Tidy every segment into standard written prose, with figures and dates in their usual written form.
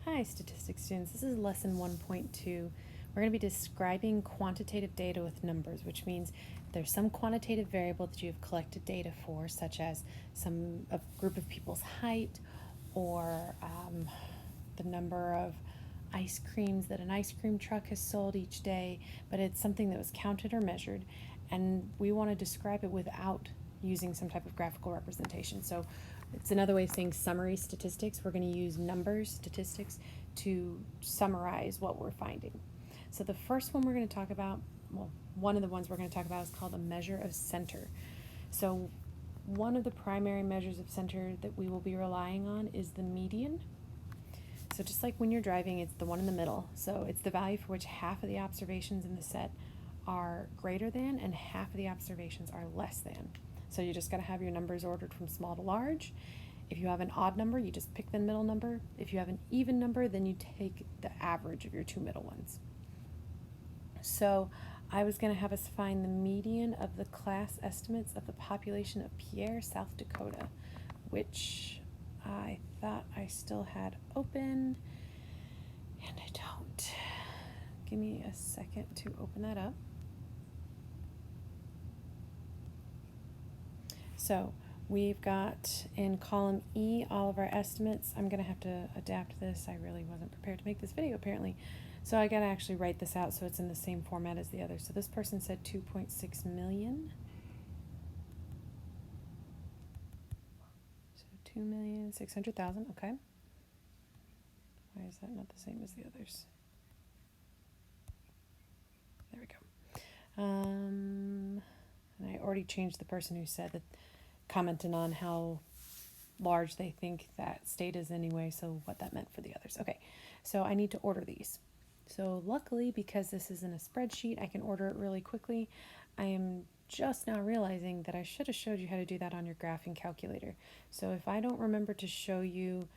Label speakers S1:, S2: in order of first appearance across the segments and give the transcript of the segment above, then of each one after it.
S1: Hi, statistics students. This is lesson 1.2. We're going to be describing quantitative data with numbers, which means there's some quantitative variable that you have collected data for, such as a group of people's height or the number of ice creams that an ice cream truck has sold each day, but it's something that was counted or measured, and we want to describe it without using some type of graphical representation. So it's another way of saying summary statistics. We're going to use numbers, statistics, to summarize what we're finding. So the first one we're going to talk about, well, one of the ones we're going to talk about is called a measure of center. So one of the primary measures of center that we will be relying on is the median. So just like when you're driving, it's the one in the middle. So it's the value for which half of the observations in the set are greater than and half of the observations are less than. So you just got to have your numbers ordered from small to large. If you have an odd number, you just pick the middle number. If you have an even number, then you take the average of your two middle ones. So I was going to have us find the median of the class estimates of the population of Pierre, South Dakota, which I thought I still had open, and I don't. Give me a second to open that up. So we've got in column E all of our estimates. I'm going to have to adapt this. I really wasn't prepared to make this video apparently. So I got to actually write this out so it's in the same format as the other. So this person said 2.6 million. So 2,600,000, okay. Why is that not the same as the others? There we go. And I already changed the person who said that, commented on how large they think that state is anyway, so what that meant for the others. Okay, so I need to order these. So luckily, because this is in a spreadsheet, I can order it really quickly. I am just now realizing that I should have showed you how to do that on your graphing calculator. So if I don't remember to show you,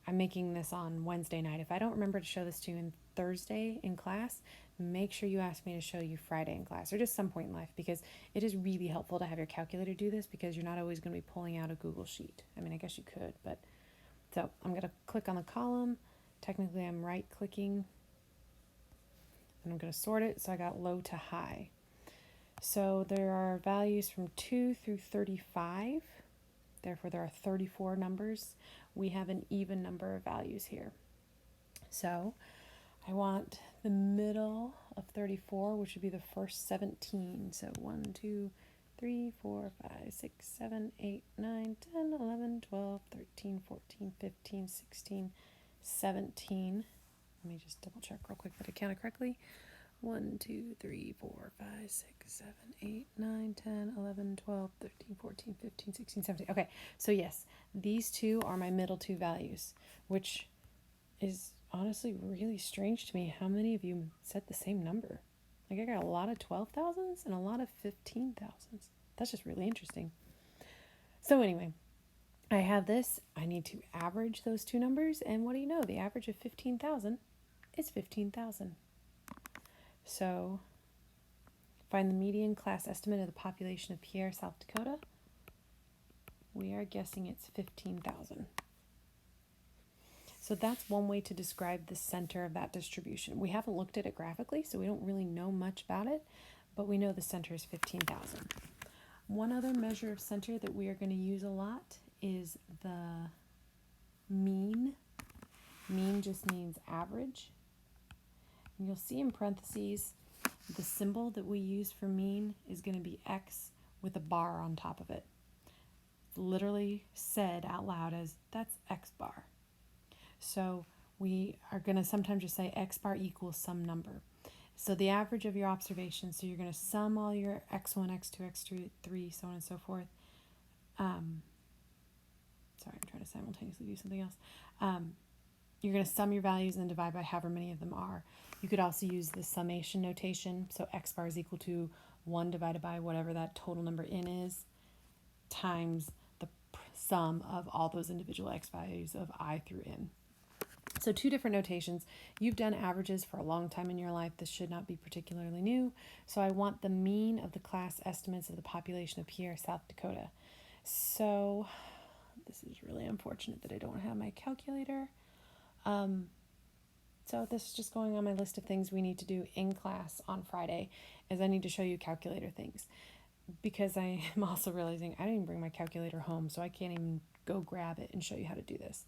S1: I'm making this on Wednesday night. If I don't remember to show this to you in Thursday in class, make sure you ask me to show you Friday in class or just some point in life, because it is really helpful to have your calculator do this because you're not always going to be pulling out a Google Sheet. I mean, I guess you could, but so I'm going to click on the column. Technically, I'm right clicking and I'm going to sort it. So I got low to high. So there are values from 2 through 35. Therefore, there are 34 numbers. We have an even number of values here. So I want the middle of 34, which would be the first 17. So 1, 2, 3, 4, 5, 6, 7, 8, 9, 10, 11, 12, 13, 14, 15, 16, 17. Let me just double check real quick that I counted correctly. 1, 2, 3, 4, 5, 6, 7, 8, 9, 10, 11, 12, 13, 14, 15, 16, 17. Okay, so yes, these two are my middle two values, which is honestly really strange to me. How many of you said the same number? Like, I got a lot of 12,000s and a lot of 15,000s. That's just really interesting. So anyway, I have this. I need to average those two numbers, and what do you know? The average of 15,000 is 15,000. So find the median class estimate of the population of Pierre, South Dakota. We are guessing it's 15,000. So that's one way to describe the center of that distribution. We haven't looked at it graphically, so we don't really know much about it, but we know the center is 15,000. One other measure of center that we are going to use a lot is the mean. Mean just means average. And you'll see in parentheses, the symbol that we use for mean is going to be X with a bar on top of it. Literally said out loud as, that's X bar. So we are going to sometimes just say X bar equals some number. So the average of your observations, so you're going to sum all your X1, X2, X3, so on and so forth. Sorry, I'm trying to simultaneously do something else. You're going to sum your values and divide by however many of them are. You could also use the summation notation. So X bar is equal to 1 divided by whatever that total number n is, times the sum of all those individual X values of I through n. So two different notations. You've done averages for a long time in your life. This should not be particularly new. So I want the mean of the class estimates of the population of Pierre, South Dakota. So this is really unfortunate that I don't have my calculator. So this is just going on my list of things we need to do in class on Friday, as I need to show you calculator things. Because I am also realizing I didn't even bring my calculator home, so I can't even go grab it and show you how to do this.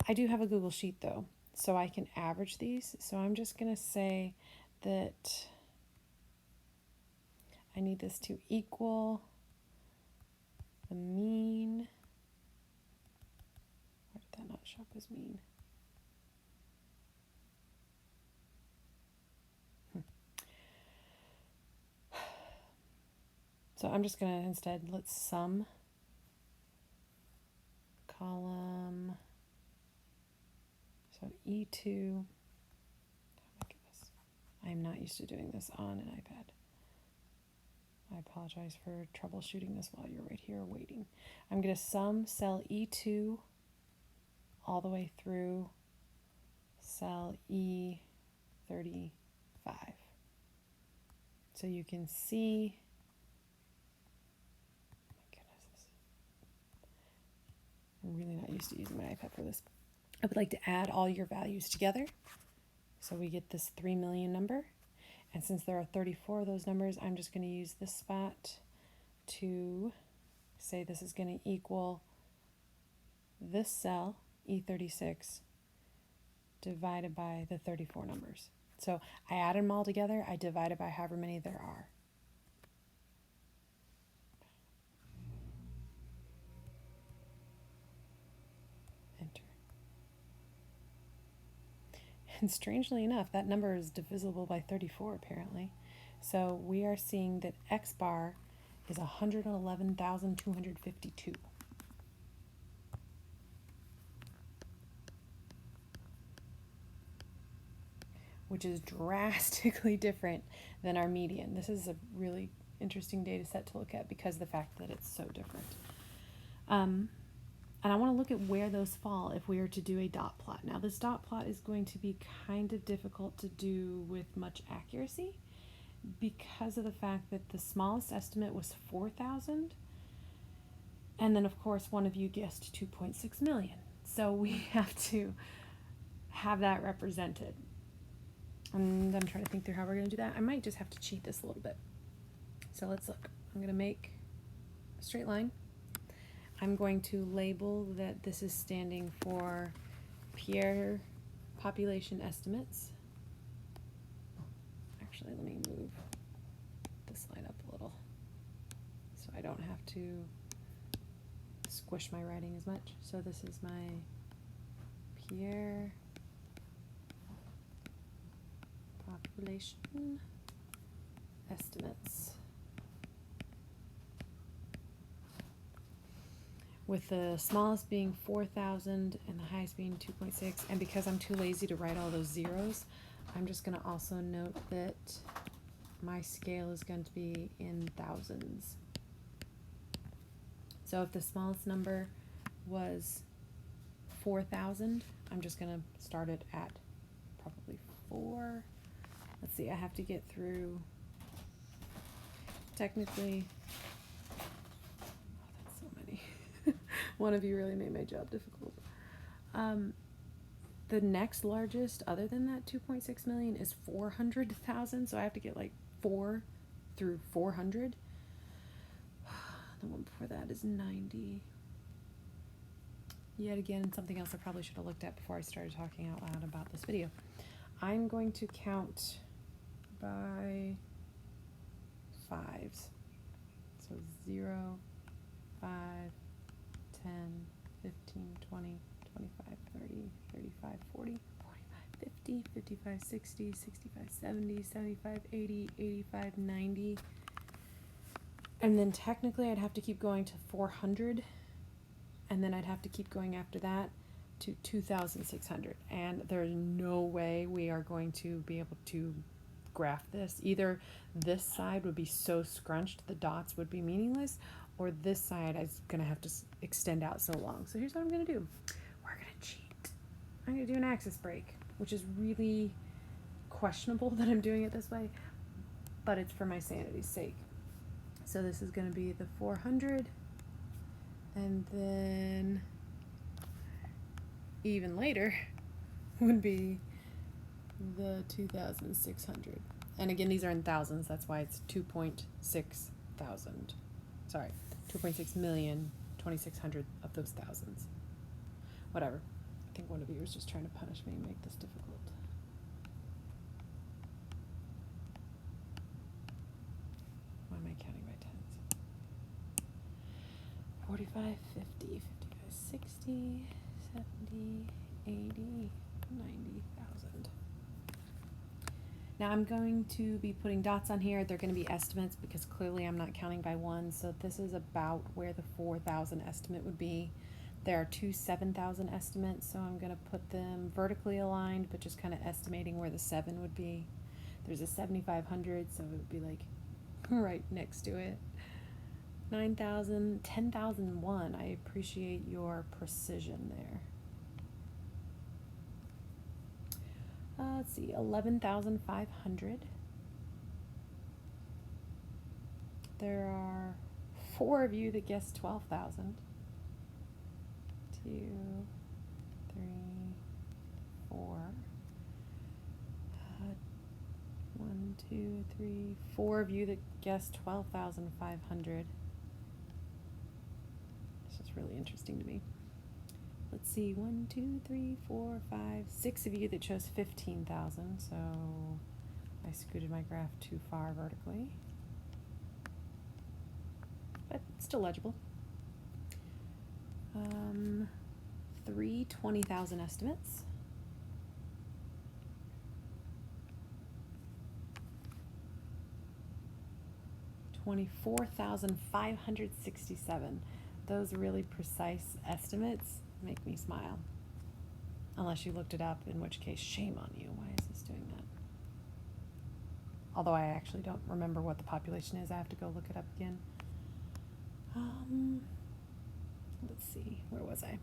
S1: I do have a Google Sheet though, so I can average these. So I'm just going to say that I need this to equal the mean. Why did that not show up as mean? So I'm just going to instead, let's sum column, so E2, oh my goodness, I am not used to doing this on an iPad. I apologize for troubleshooting this while you're right here waiting. I'm going to sum cell E2 all the way through cell E35. So you can see, I'm really not used to using my iPad for this. I would like to add all your values together. So we get this 3 million number. And since there are 34 of those numbers, I'm just going to use this spot to say this is going to equal this cell, E36, divided by the 34 numbers. So I added them all together. I divided by however many there are. Enter. And strangely enough, that number is divisible by 34 apparently. So we are seeing that X bar is 111,252. Which is drastically different than our median. This is a really interesting data set to look at because of the fact that it's so different. And I want to look at where those fall if we were to do a dot plot. Now this dot plot is going to be kind of difficult to do with much accuracy because of the fact that the smallest estimate was 4,000. And then of course one of you guessed 2.6 million. So we have to have that represented. And I'm trying to think through how we're going to do that. I might just have to cheat this a little bit. So let's look. I'm going to make a straight line. I'm going to label that this is standing for Pierre population estimates. Actually, let me move this line up a little so I don't have to squish my writing as much. So this is my Pierre population estimates, with the smallest being 4,000 and the highest being 2.6. And because I'm too lazy to write all those zeros, I'm just going to also note that my scale is going to be in thousands. So if the smallest number was 4,000, I'm just going to start it at probably 4. Let's see, I have to get through, technically, oh, that's so many. One of you really made my job difficult. The next largest, other than that 2.6 million, is 400,000, so I have to get like 4 through 400. The one before that is 90. Yet again, something else I probably should have looked at before I started talking out loud about this video. I'm going to count by 5s. So 0, 5, 10, 15, 20, 25, 30, 35, 40, 45, 50, 55, 60, 65, 70, 75, 80, 85, 90. And then technically I'd have to keep going to 400, and then I'd have to keep going after that to 2,600. And there's no way we are going to be able to graph this. Either this side would be so scrunched the dots would be meaningless, or this side is going to have to extend out so long. So here's what I'm going to do. We're going to cheat. I'm going to do an axis break, which is really questionable that I'm doing it this way, but it's for my sanity's sake. So this is going to be the 400, and then even later would be the 2,600. And again, these are in thousands. That's why it's 2.6 thousand. Sorry, 2.6 million, 2,600 of those thousands. Whatever. I think one of you was just trying to punish me and make this difficult. Why am I counting by tens? 45, 50, 55, 60, 70, 80, 90,000. Now I'm going to be putting dots on here. They're going to be estimates because clearly I'm not counting by ones. So this is about where the 4,000 estimate would be. There are two 7,000 estimates, so I'm going to put them vertically aligned, but just kind of estimating where the 7 would be. There's a 7,500, so it would be like right next to it. 9,000, 10,001. I appreciate your precision there. Let's see, 11,500. There are 4 of you that guessed 12,000. 2, 3, 4. 1, 2, 3, 4 of you that guessed 12,500. This is really interesting to me. Let's see, 1, 2, 3, 4, 5, 6 of you that chose 15,000, so I scooted my graph too far vertically, but still legible. 3 20,000 estimates. 24,567. Those really precise estimates make me smile. Unless you looked it up, in which case, shame on you. Why is this doing that? Although I actually don't remember what the population is. I have to go look it up again. Let's see. Where was I?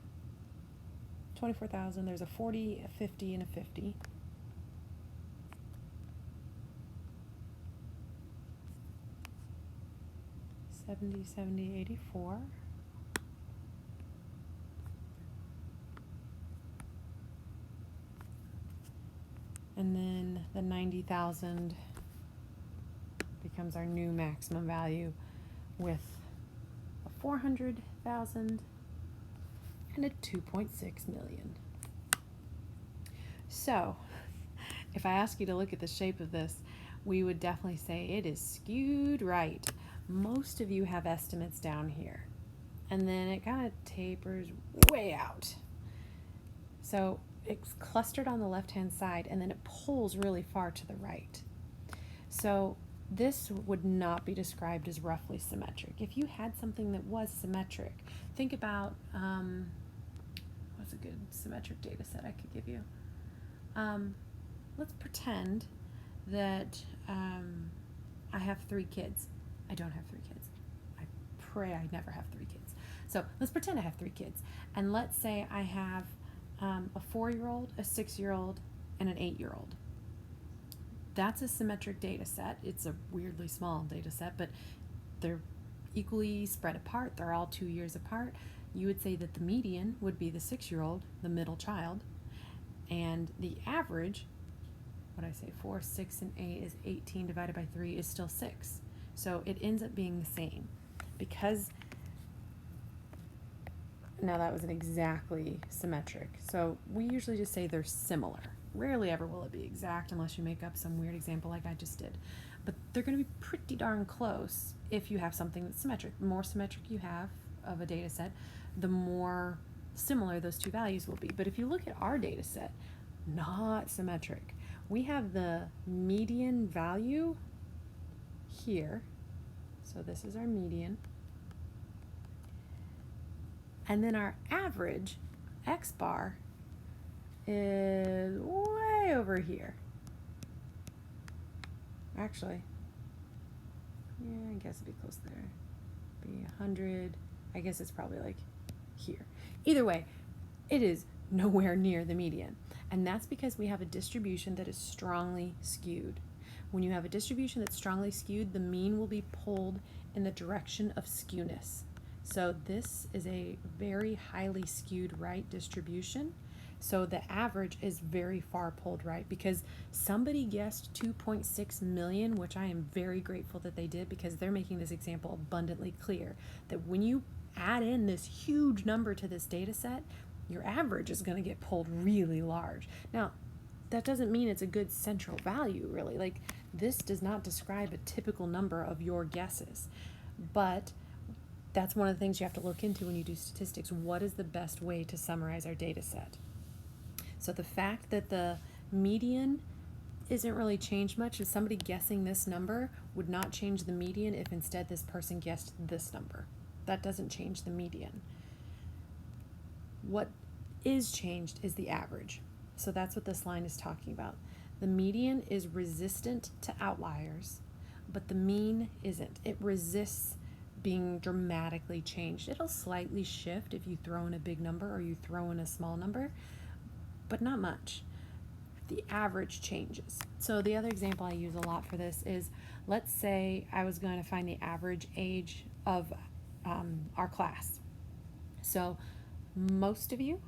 S1: 24,000. There's a 40, a 50, and a 50. $70, $70, $84. And then the 90,000 becomes our new maximum value with a 400,000 and a 2.6 million. So, if I ask you to look at the shape of this, we would definitely say it is skewed right. Most of you have estimates down here, and then it kind of tapers way out. So it's clustered on the left-hand side, and then it pulls really far to the right. So this would not be described as roughly symmetric. If you had something that was symmetric, think about, what's a good symmetric data set I could give you? Let's pretend that I have 3 kids. I don't have 3 kids. I pray I never have 3 kids. So let's pretend I have 3 kids. And let's say I have a 4-year-old, a 6-year-old, and an 8-year-old. That's a symmetric data set. It's a weirdly small data set, but they're equally spread apart. They're all 2 years apart. You would say that the median would be the 6-year-old, the middle child, and the average, what did I say, 4, 6, and 8 is 18 divided by 3 is still 6. So it ends up being the same because now that wasn't exactly symmetric. So we usually just say they're similar. Rarely ever will it be exact unless you make up some weird example like I just did. But they're going to be pretty darn close if you have something that's symmetric. The more symmetric you have of a data set, the more similar those two values will be. But if you look at our data set, not symmetric. We have the median value here. So this is our median. And then our average, X bar, is way over here. Actually, yeah, I guess it'd be close there. Be 100. I guess it's probably like here. Either way, it is nowhere near the median. And that's because we have a distribution that is strongly skewed. When you have a distribution that's strongly skewed, the mean will be pulled in the direction of skewness. So this is a very highly skewed right distribution. So the average is very far pulled right, because somebody guessed 2.6 million, which I am very grateful that they did, because they're making this example abundantly clear that when you add in this huge number to this data set, your average is going to get pulled really large. Now, that doesn't mean it's a good central value, really. Like, this does not describe a typical number of your guesses, but that's one of the things you have to look into when you do statistics. What is the best way to summarize our data set? So the fact that the median isn't really changed much, is somebody guessing this number would not change the median if instead this person guessed this number. That doesn't change the median. What is changed is the average. So that's what this line is talking about. The median is resistant to outliers, but the mean isn't. It resists being dramatically changed. It'll slightly shift if you throw in a big number or you throw in a small number, but not much. The average changes. So the other example I use a lot for this is, let's say I was going to find the average age of our class. So most of you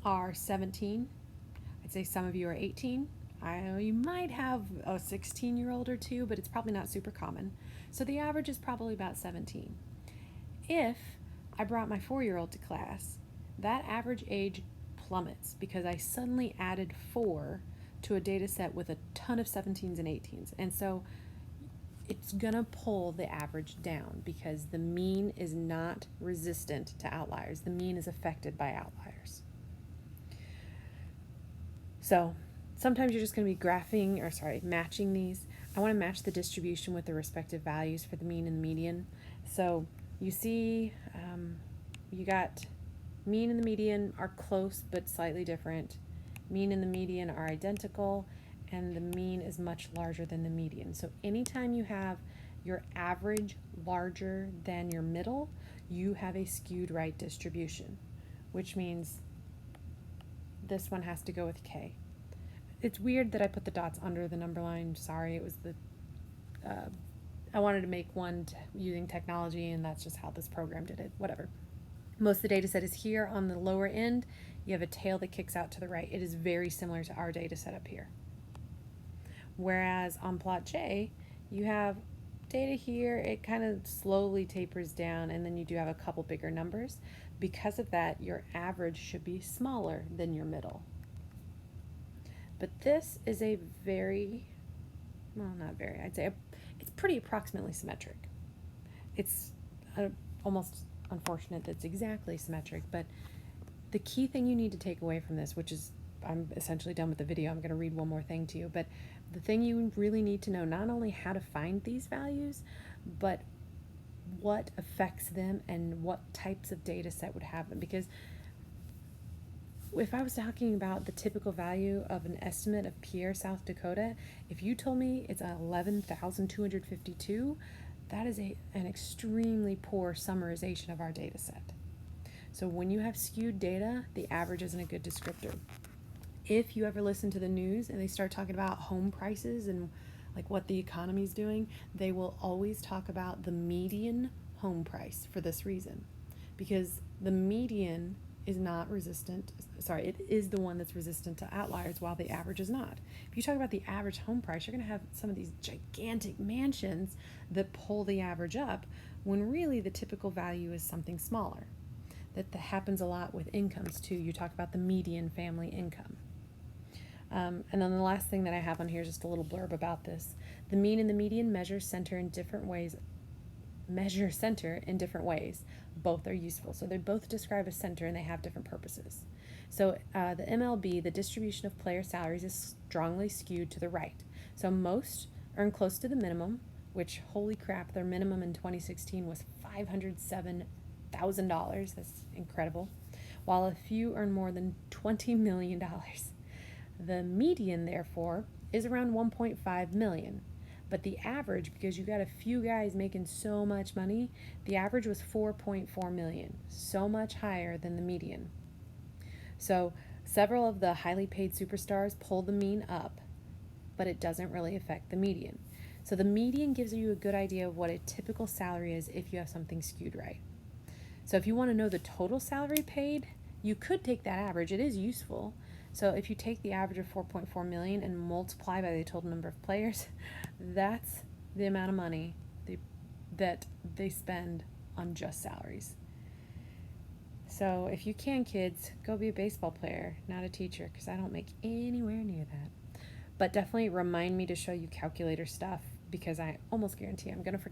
S1: are 17. I'd say some of you are 18. I know you might have a 16-year-old or two, but it's probably not super common. So the average is probably about 17. If I brought my 4-year-old to class, that average age plummets because I suddenly added 4 to a data set with a ton of 17s and 18s. And so it's going to pull the average down because the mean is not resistant to outliers. The mean is affected by outliers. So sometimes you're just going to be matching these. I want to match the distribution with the respective values for the mean and the median. So you see, you got mean and the median are close but slightly different. Mean and the median are identical, and the mean is much larger than the median. So anytime you have your average larger than your middle, you have a skewed right distribution, which means this one has to go with K. It's weird that I put the dots under the number line. Sorry, it was I wanted to make one using technology, and that's just how this program did it. Whatever. Most of the data set is here on the lower end. You have a tail that kicks out to the right. It is very similar to our data set up here. Whereas on plot J, you have data here. It kind of slowly tapers down, and then you do have a couple bigger numbers. Because of that, your average should be smaller than your middle. But this is a I'd say it's pretty approximately symmetric. It's almost unfortunate that it's exactly symmetric, but the key thing you need to take away from this, which is, I'm essentially done with the video, I'm going to read one more thing to you, but the thing you really need to know, not only how to find these values, but what affects them and what types of data set would have them. Because if I was talking about the typical value of an estimate of Pierre, South Dakota, if you told me it's 11,252, that is an extremely poor summarization of our data set. So when you have skewed data, the average isn't a good descriptor. If you ever listen to the news and they start talking about home prices and like what the economy's doing, they will always talk about the median home price for this reason. Because the median is not resistant, it is the one that's resistant to outliers while the average is not. If you talk about the average home price, you're going to have some of these gigantic mansions that pull the average up when really the typical value is something smaller. That happens a lot with incomes too. You talk about the median family income. And then the last thing that I have on here is just a little blurb about this. The mean and the median measure center in different ways. Both are useful. So they both describe a center and they have different purposes. So the MLB, the distribution of player salaries, is strongly skewed to the right. So most earn close to the minimum, which, holy crap, their minimum in 2016 was $507,000. That's incredible. While a few earn more than $20 million. The median, therefore, is around 1.5 million. But the average, because you got a few guys making so much money, the average was 4.4 million, so much higher than the median. So several of the highly paid superstars pull the mean up, but it doesn't really affect the median. So the median gives you a good idea of what a typical salary is if you have something skewed right. So if you want to know the total salary paid, you could take that average. It is useful, So if you take the average of 4.4 million and multiply by the total number of players, that's the amount of money that they spend on just salaries. So if you can, kids, go be a baseball player, not a teacher, because I don't make anywhere near that. But definitely remind me to show you calculator stuff, because I almost guarantee I'm going to forget.